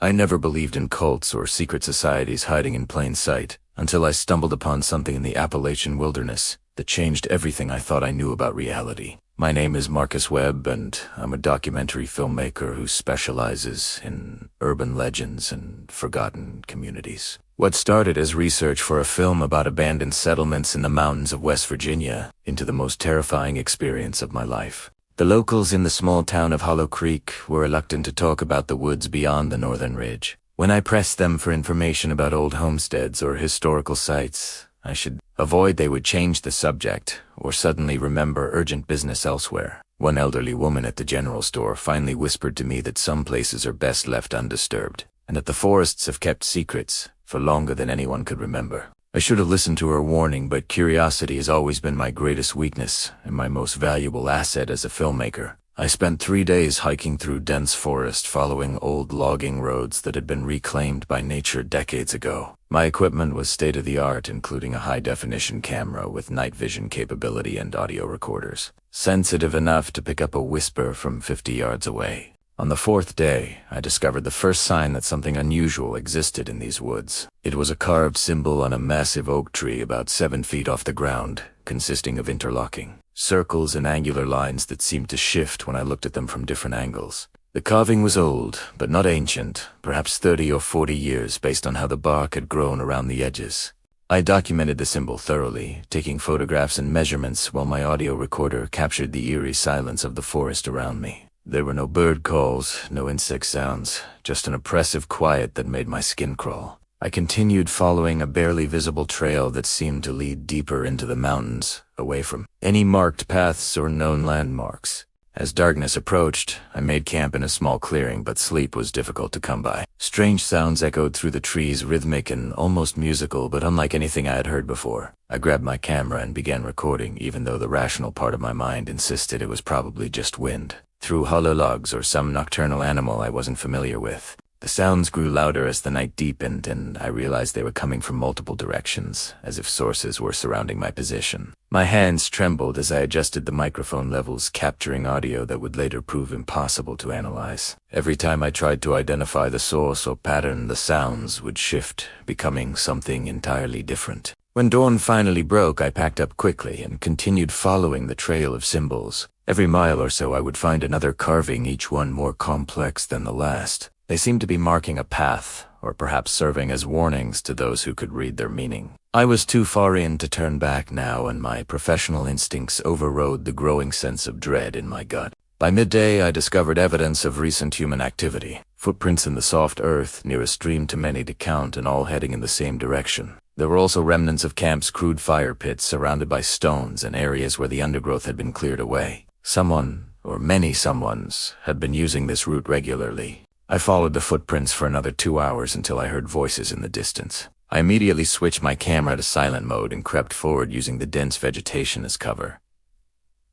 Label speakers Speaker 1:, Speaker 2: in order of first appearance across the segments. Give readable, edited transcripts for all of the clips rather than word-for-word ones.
Speaker 1: I never believed in cults or secret societies hiding in plain sight, until I stumbled upon something in the Appalachian wilderness that changed everything I thought I knew about reality. My name is Marcus Webb, and I'm a documentary filmmaker who specializes in urban legends and forgotten communities. What started as research for a film about abandoned settlements in the mountains of West Virginia into the most terrifying experience of my life. The locals in the small town of Hollow Creek were reluctant to talk about the woods beyond the northern ridge. When I pressed them for information about old homesteads or historical sites I should avoid, they would change the subject or suddenly remember urgent business elsewhere. One elderly woman at the general store finally whispered to me that some places are best left undisturbed, and that the forests have kept secrets for longer than anyone could remember. I should have listened to her warning, but curiosity has always been my greatest weakness and my most valuable asset as a filmmaker. I spent 3 days hiking through dense forest following old logging roads that had been reclaimed by nature decades ago. My equipment was state-of-the-art, including a high-definition camera with night vision capability and audio recorders, sensitive enough to pick up a whisper from 50 yards away. On the 4th day, I discovered the first sign that something unusual existed in these woods. It was a carved symbol on a massive oak tree about 7 feet off the ground, consisting of interlocking circles and angular lines that seemed to shift when I looked at them from different angles. The carving was old, but not ancient, perhaps 30 or 40 years based on how the bark had grown around the edges. I documented the symbol thoroughly, taking photographs and measurements while my audio recorder captured the eerie silence of the forest around me. There were no bird calls, no insect sounds, just an oppressive quiet that made my skin crawl. I continued following a barely visible trail that seemed to lead deeper into the mountains, away from any marked paths or known landmarks. As darkness approached, I made camp in a small clearing, but sleep was difficult to come by. Strange sounds echoed through the trees, rhythmic and almost musical, but unlike anything I had heard before. I grabbed my camera and began recording, even though the rational part of my mind insisted it was probably just wind. Through hollow logs or some nocturnal animal I wasn't familiar with. The sounds grew louder as the night deepened, and I realized they were coming from multiple directions, as if sources were surrounding my position. My hands trembled as I adjusted the microphone levels, capturing audio that would later prove impossible to analyze. Every time I tried to identify the source or pattern, the sounds would shift, becoming something entirely different. When dawn finally broke, I packed up quickly and continued following the trail of symbols. Every mile or so I would find another carving, each one more complex than the last. They seemed to be marking a path, or perhaps serving as warnings to those who could read their meaning. I was too far in to turn back now, and my professional instincts overrode the growing sense of dread in my gut. By midday, I discovered evidence of recent human activity. Footprints in the soft earth, near a stream too many to count, and all heading in the same direction. There were also remnants of camp's crude fire pits surrounded by stones and areas where the undergrowth had been cleared away. Someone, or many someones, had been using this route regularly. I followed the footprints for another 2 hours until I heard voices in the distance. I immediately switched my camera to silent mode and crept forward using the dense vegetation as cover.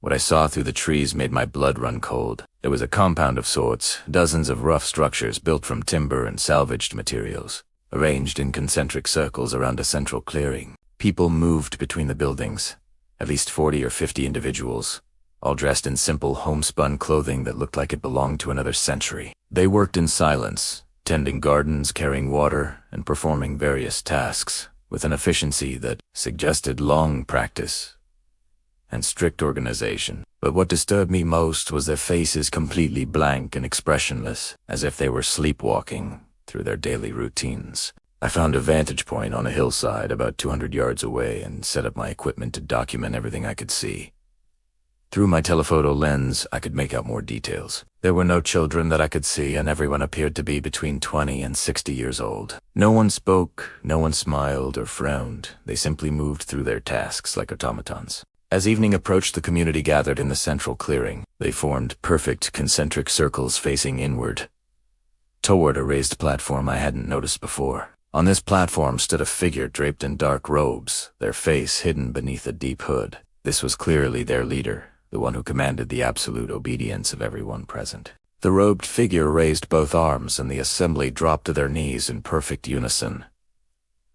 Speaker 1: What I saw through the trees made my blood run cold. There was a compound of sorts, dozens of rough structures built from timber and salvaged materials, arranged in concentric circles around a central clearing. People moved between the buildings, at least 40 or 50 individuals, all dressed in simple homespun clothing that looked like it belonged to another century. They worked in silence, tending gardens, carrying water, and performing various tasks with an efficiency that suggested long practice and strict organization. But what disturbed me most was their faces completely blank and expressionless, as if they were sleepwalking through their daily routines. I found a vantage point on a hillside about 200 yards away and set up my equipment to document everything I could see. Through my telephoto lens, I could make out more details. There were no children that I could see, and everyone appeared to be between 20 and 60 years old. No one spoke, no one smiled or frowned. They simply moved through their tasks like automatons. As evening approached, the community gathered in the central clearing. They formed perfect concentric circles facing inward, toward a raised platform I hadn't noticed before. On this platform stood a figure draped in dark robes, their face hidden beneath a deep hood. This was clearly their leader, the one who commanded the absolute obedience of everyone present. The robed figure raised both arms, and the assembly dropped to their knees in perfect unison.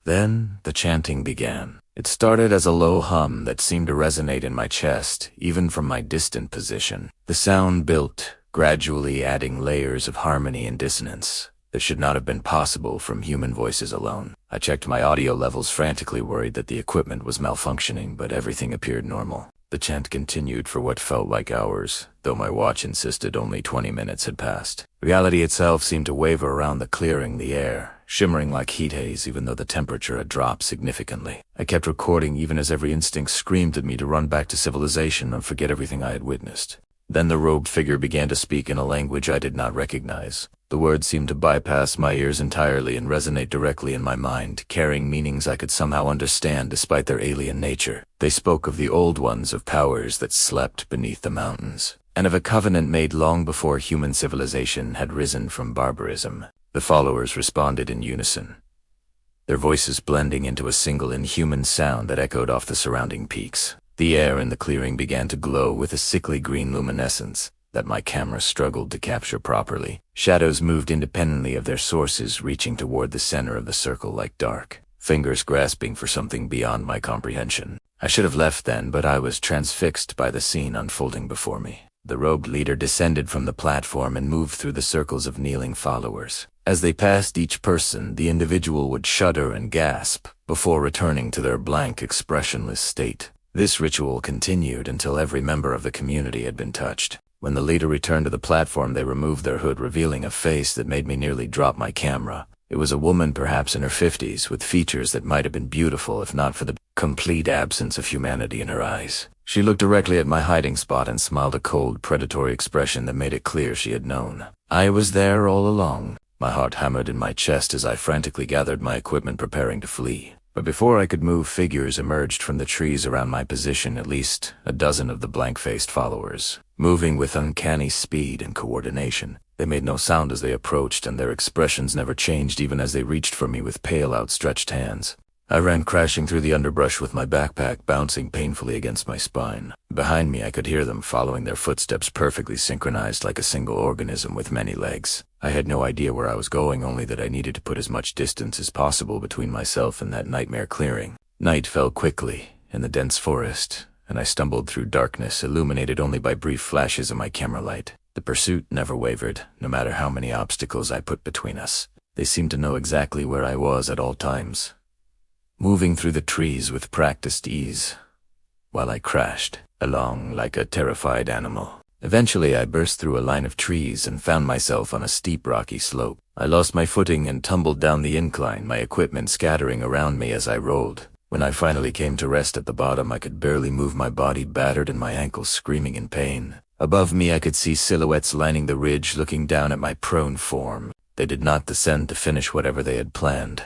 Speaker 1: Then the chanting began. It started as a low hum that seemed to resonate in my chest, even from my distant position. The sound built, gradually adding layers of harmony and dissonance, This should not have been possible from human voices alone. I checked my audio levels frantically, worried that the equipment was malfunctioning, but everything appeared normal. The chant continued for what felt like hours, though my watch insisted only 20 minutes had passed. Reality itself seemed to waver around the clearing, the air, shimmering like heat haze even though the temperature had dropped significantly. I kept recording even as every instinct screamed at me to run back to civilization and forget everything I had witnessed. Then the robed figure began to speak in a language I did not recognize. The words seemed to bypass my ears entirely and resonate directly in my mind, carrying meanings I could somehow understand despite their alien nature. They spoke of the old ones, of powers that slept beneath the mountains, and of a covenant made long before human civilization had risen from barbarism. The followers responded in unison, their voices blending into a single inhuman sound that echoed off the surrounding peaks. The air in the clearing began to glow with a sickly green luminescence that my camera struggled to capture properly. Shadows moved independently of their sources, reaching toward the center of the circle like dark fingers grasping for something beyond my comprehension. I should have left then, but I was transfixed by the scene unfolding before me. The robed leader descended from the platform and moved through the circles of kneeling followers. As they passed each person, the individual would shudder and gasp before returning to their blank, expressionless state. This ritual continued until every member of the community had been touched. When the leader returned to the platform, they removed their hood, revealing a face that made me nearly drop my camera. It was a woman, perhaps in her 50s, with features that might have been beautiful if not for the complete absence of humanity in her eyes. She looked directly at my hiding spot and smiled a cold, predatory expression that made it clear she had known. I was there all along. My heart hammered in my chest as I frantically gathered my equipment, preparing to flee. But before I could move, figures emerged from the trees around my position, at least a dozen of the blank-faced followers, moving with uncanny speed and coordination. They made no sound as they approached, and their expressions never changed even as they reached for me with pale, outstretched hands. I ran crashing through the underbrush with my backpack bouncing painfully against my spine. Behind me, I could hear them following, their footsteps perfectly synchronized like a single organism with many legs. I had no idea where I was going, only that I needed to put as much distance as possible between myself and that nightmare clearing. Night fell quickly in the dense forest, and I stumbled through darkness, illuminated only by brief flashes of my camera light. The pursuit never wavered, no matter how many obstacles I put between us. They seemed to know exactly where I was at all times, moving through the trees with practiced ease, while I crashed along like a terrified animal. Eventually, I burst through a line of trees and found myself on a steep, rocky slope. I lost my footing and tumbled down the incline, my equipment scattering around me as I rolled. When I finally came to rest at the bottom, I could barely move, my body battered and my ankles screaming in pain. Above me, I could see silhouettes lining the ridge, looking down at my prone form. They did not descend to finish whatever they had planned.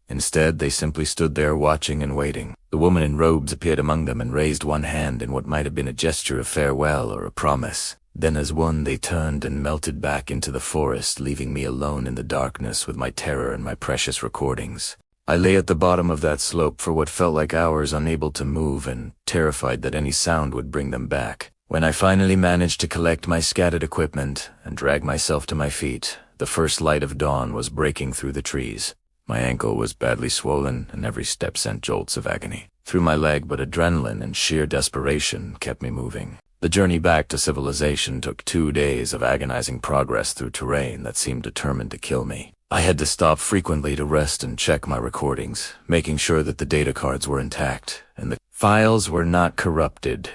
Speaker 1: Instead, they simply stood there watching and waiting. The woman in robes appeared among them and raised one hand in what might have been a gesture of farewell or a promise. Then as one, they turned and melted back into the forest, leaving me alone in the darkness with my terror and my precious recordings. I lay at the bottom of that slope for what felt like hours, unable to move and terrified that any sound would bring them back. When I finally managed to collect my scattered equipment and drag myself to my feet, the first light of dawn was breaking through the trees. My ankle was badly swollen, and every step sent jolts of agony through my leg, but adrenaline and sheer desperation kept me moving. The journey back to civilization took 2 days of agonizing progress through terrain that seemed determined to kill me. I had to stop frequently to rest and check my recordings, making sure that the data cards were intact and the files were not corrupted.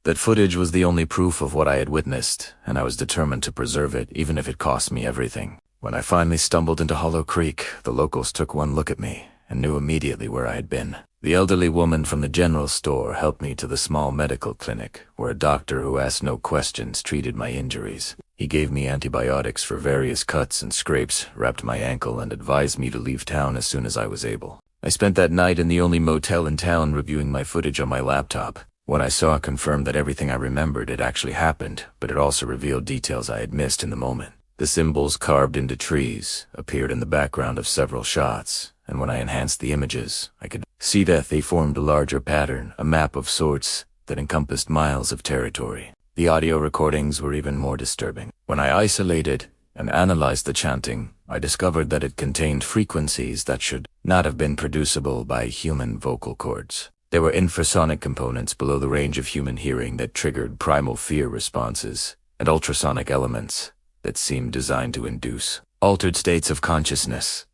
Speaker 1: That footage was the only proof of what I had witnessed, and I was determined to preserve it, even if it cost me everything. When I finally stumbled into Hollow Creek, the locals took one look at me and knew immediately where I had been. The elderly woman from the general store helped me to the small medical clinic, where a doctor who asked no questions treated my injuries. He gave me antibiotics for various cuts and scrapes, wrapped my ankle, and advised me to leave town as soon as I was able. I spent that night in the only motel in town reviewing my footage on my laptop. What I saw confirmed that everything I remembered had actually happened, but it also revealed details I had missed in the moment. The symbols carved into trees appeared in the background of several shots, and when I enhanced the images, I could see that they formed a larger pattern, a map of sorts that encompassed miles of territory. The audio recordings were even more disturbing. When I isolated and analyzed the chanting, I discovered that it contained frequencies that should not have been producible by human vocal cords. There were infrasonic components below the range of human hearing that triggered primal fear responses, and ultrasonic elements that seemed designed to induce altered states of consciousness.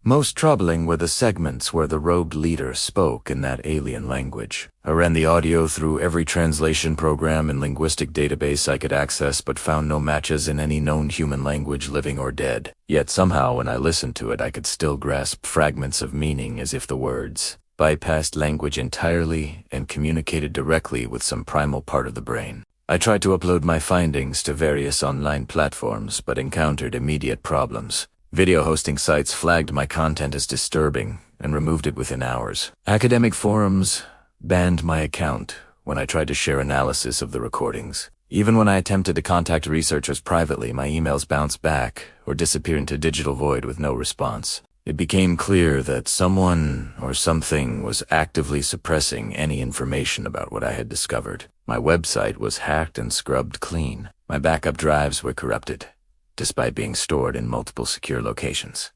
Speaker 1: Most troubling were the segments where the robed leader spoke in that alien language. I ran the audio through every translation program and linguistic database I could access, but found no matches in any known human language, living or dead. Yet somehow when I listened to it, I could still grasp fragments of meaning, as if the words bypassed language entirely and communicated directly with some primal part of the brain. I tried to upload my findings to various online platforms, but encountered immediate problems. Video hosting sites flagged my content as disturbing and removed it within hours. Academic forums banned my account when I tried to share analysis of the recordings. Even when I attempted to contact researchers privately, my emails bounced back or disappeared into digital void with no response. It became clear that someone or something was actively suppressing any information about what I had discovered. My website was hacked and scrubbed clean. My backup drives were corrupted, despite being stored in multiple secure locations.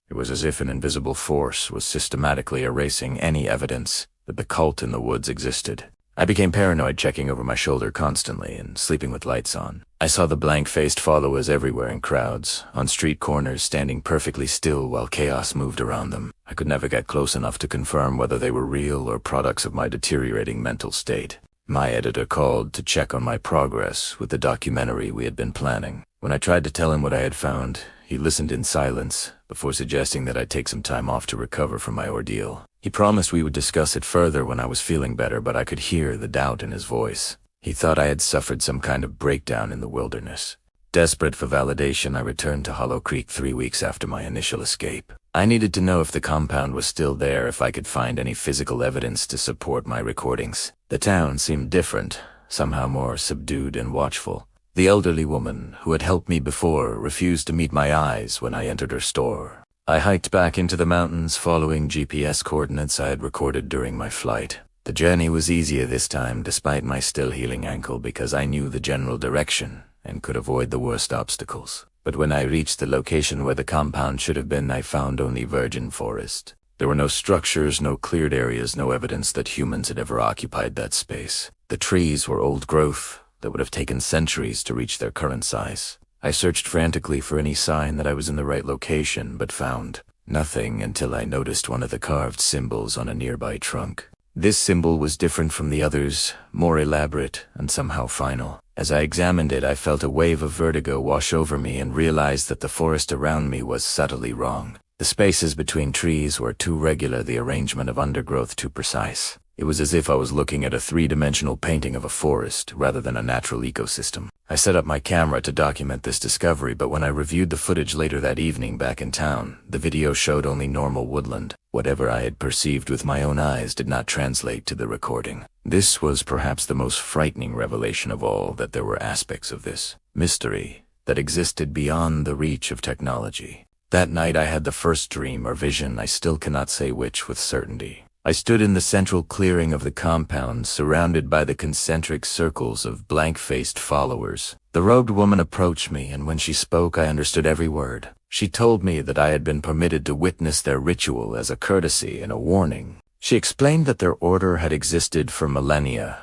Speaker 1: It was as if an invisible force was systematically erasing any evidence that the cult in the woods existed. I became paranoid, checking over my shoulder constantly and sleeping with lights on. I saw the blank-faced followers everywhere in crowds, on street corners, standing perfectly still while chaos moved around them. I could never get close enough to confirm whether they were real or products of my deteriorating mental state. My editor called to check on my progress with the documentary we had been planning. When I tried to tell him what I had found, he listened in silence before suggesting that I take some time off to recover from my ordeal. He promised we would discuss it further when I was feeling better, but I could hear the doubt in his voice. He thought I had suffered some kind of breakdown in the wilderness. Desperate for validation, I returned to Hollow Creek 3 weeks after my initial escape. I needed to know if the compound was still there, if I could find any physical evidence to support my recordings. The town seemed different, somehow more subdued and watchful. The elderly woman who had helped me before refused to meet my eyes when I entered her store. I hiked back into the mountains, following GPS coordinates I had recorded during my flight. The journey was easier this time, despite my still healing ankle, because I knew the general direction and could avoid the worst obstacles. But when I reached the location where the compound should have been, I found only virgin forest. There were no structures, no cleared areas, no evidence that humans had ever occupied that space. The trees were old growth that would have taken centuries to reach their current size. I searched frantically for any sign that I was in the right location, but found nothing until I noticed one of the carved symbols on a nearby trunk. This symbol was different from the others, more elaborate and somehow final. As I examined it, I felt a wave of vertigo wash over me and realized that the forest around me was subtly wrong. The spaces between trees were too regular, the arrangement of undergrowth too precise. It was as if I was looking at a three-dimensional painting of a forest rather than a natural ecosystem. I set up my camera to document this discovery, but when I reviewed the footage later that evening back in town, the video showed only normal woodland. Whatever I had perceived with my own eyes did not translate to the recording. This was perhaps the most frightening revelation of all, that there were aspects of this mystery that existed beyond the reach of technology. That night I had the first dream or vision, I still cannot say which with certainty. I stood in the central clearing of the compound, surrounded by the concentric circles of blank-faced followers. The robed woman approached me, and when she spoke, I understood every word. She told me that I had been permitted to witness their ritual as a courtesy and a warning. She explained that their order had existed for millennia,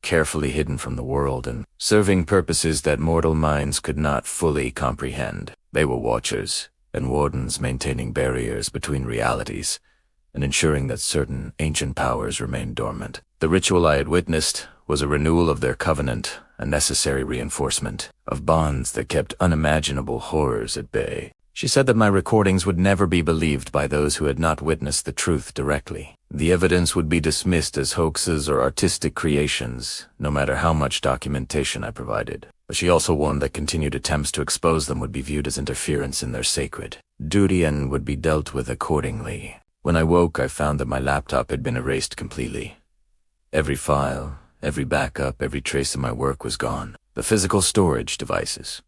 Speaker 1: carefully hidden from the world and serving purposes that mortal minds could not fully comprehend. They were watchers and wardens, maintaining barriers between realities and ensuring that certain ancient powers remained dormant. The ritual I had witnessed was a renewal of their covenant, a necessary reinforcement of bonds that kept unimaginable horrors at bay. She said that my recordings would never be believed by those who had not witnessed the truth directly. The evidence would be dismissed as hoaxes or artistic creations, no matter how much documentation I provided. But she also warned that continued attempts to expose them would be viewed as interference in their sacred duty and would be dealt with accordingly. When I woke, I found that my laptop had been erased completely. Every file, every backup, every trace of my work was gone. The physical storage devices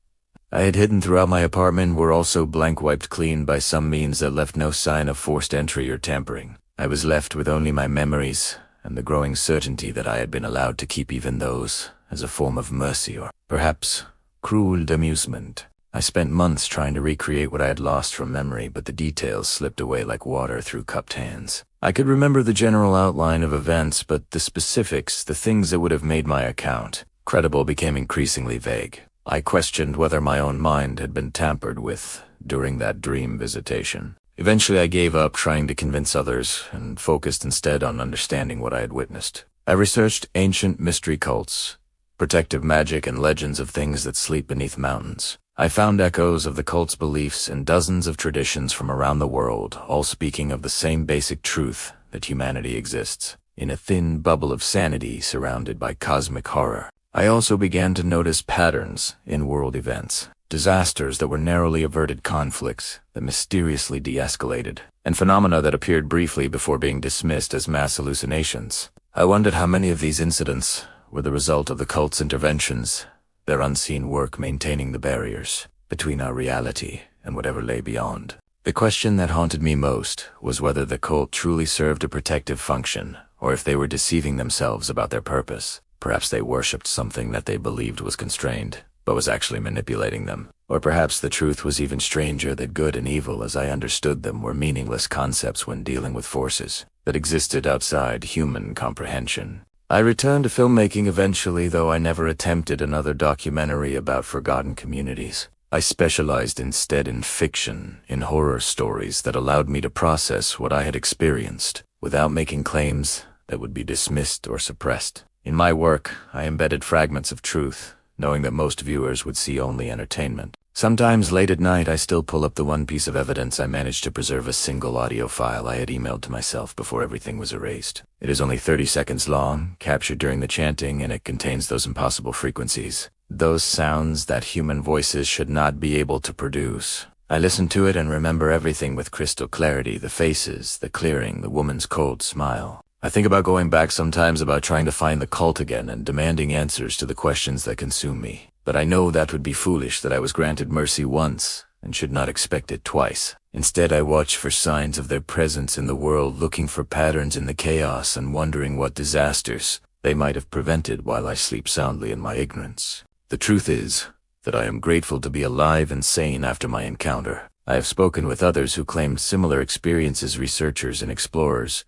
Speaker 1: I had hidden throughout my apartment were also blank wiped clean by some means that left no sign of forced entry or tampering. I was left with only my memories and the growing certainty that I had been allowed to keep even those as a form of mercy or perhaps cruel amusement. I spent months trying to recreate what I had lost from memory, but the details slipped away like water through cupped hands. I could remember the general outline of events, but the specifics, the things that would have made my account credible, became increasingly vague. I questioned whether my own mind had been tampered with during that dream visitation. Eventually I gave up trying to convince others and focused instead on understanding what I had witnessed. I researched ancient mystery cults, protective magic, and legends of things that sleep beneath mountains. I found echoes of the cult's beliefs in dozens of traditions from around the world, all speaking of the same basic truth that humanity exists in a thin bubble of sanity surrounded by cosmic horror. I also began to notice patterns in world events, disasters that were narrowly averted conflicts that mysteriously de-escalated, and phenomena that appeared briefly before being dismissed as mass hallucinations. I wondered how many of these incidents were the result of the cult's interventions, their unseen work maintaining the barriers between our reality and whatever lay beyond. The question that haunted me most was whether the cult truly served a protective function, or if they were deceiving themselves about their purpose. Perhaps they worshipped something that they believed was constrained, but was actually manipulating them. Or perhaps the truth was even stranger, that good and evil as I understood them were meaningless concepts when dealing with forces that existed outside human comprehension. I returned to filmmaking eventually, though I never attempted another documentary about forgotten communities. I specialized instead in fiction, in horror stories that allowed me to process what I had experienced without making claims that would be dismissed or suppressed. In my work, I embedded fragments of truth, knowing that most viewers would see only entertainment. Sometimes late at night, I still pull up the one piece of evidence I managed to preserve, a single audio file I had emailed to myself before everything was erased. It is only 30 seconds long, captured during the chanting, and it contains those impossible frequencies, those sounds that human voices should not be able to produce. I listen to it and remember everything with crystal clarity: the faces, the clearing, the woman's cold smile. I think about going back sometimes, about trying to find the cult again and demanding answers to the questions that consume me. But I know that would be foolish, that I was granted mercy once and should not expect it twice. Instead, I watch for signs of their presence in the world, looking for patterns in the chaos and wondering what disasters they might have prevented while I sleep soundly in my ignorance. The truth is that I am grateful to be alive and sane after my encounter. I have spoken with others who claimed similar experiences, researchers and explorers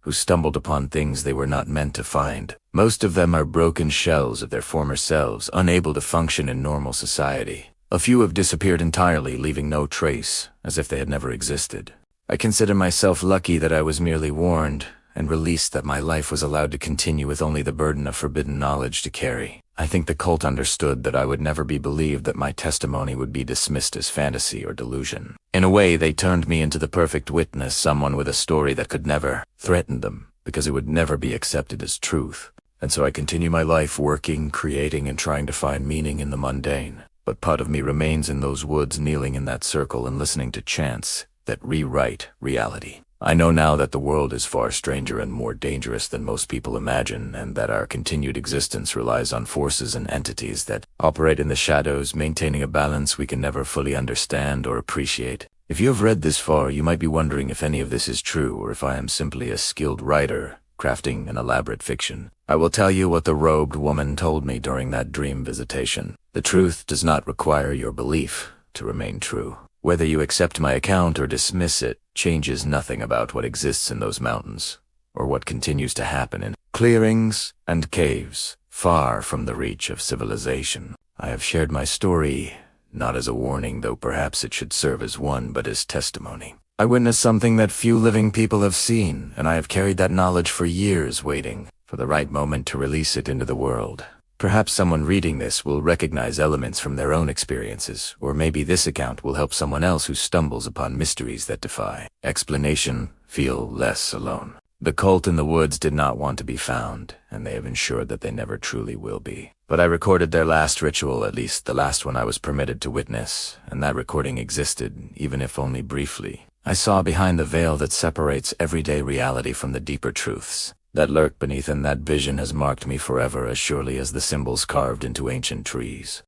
Speaker 1: who stumbled upon things they were not meant to find. Most of them are broken shells of their former selves, unable to function in normal society. A few have disappeared entirely, leaving no trace, as if they had never existed. I consider myself lucky that I was merely warned and released, that my life was allowed to continue with only the burden of forbidden knowledge to carry. I think the cult understood that I would never be believed, that my testimony would be dismissed as fantasy or delusion. In a way, they turned me into the perfect witness, someone with a story that could never threaten them, because it would never be accepted as truth. And so I continue my life working, creating, and trying to find meaning in the mundane. But part of me remains in those woods, kneeling in that circle and listening to chants that rewrite reality. I know now that the world is far stranger and more dangerous than most people imagine, and that our continued existence relies on forces and entities that operate in the shadows, maintaining a balance we can never fully understand or appreciate. If you have read this far, you might be wondering if any of this is true, or if I am simply a skilled writer crafting an elaborate fiction. I will tell you what the robed woman told me during that dream visitation. The truth does not require your belief to remain true. Whether you accept my account or dismiss it changes nothing about what exists in those mountains, or what continues to happen in clearings and caves far from the reach of civilization. I have shared my story, not as a warning, though perhaps it should serve as one, but as testimony. I witnessed something that few living people have seen, and I have carried that knowledge for years, waiting for the right moment to release it into the world. Perhaps someone reading this will recognize elements from their own experiences, or maybe this account will help someone else who stumbles upon mysteries that defy explanation feel less alone. The cult in the woods did not want to be found, and they have ensured that they never truly will be. But I recorded their last ritual, at least the last one I was permitted to witness, and that recording existed, even if only briefly. I saw behind the veil that separates everyday reality from the deeper truths that lurk beneath, and that vision has marked me forever, as surely as the symbols carved into ancient trees.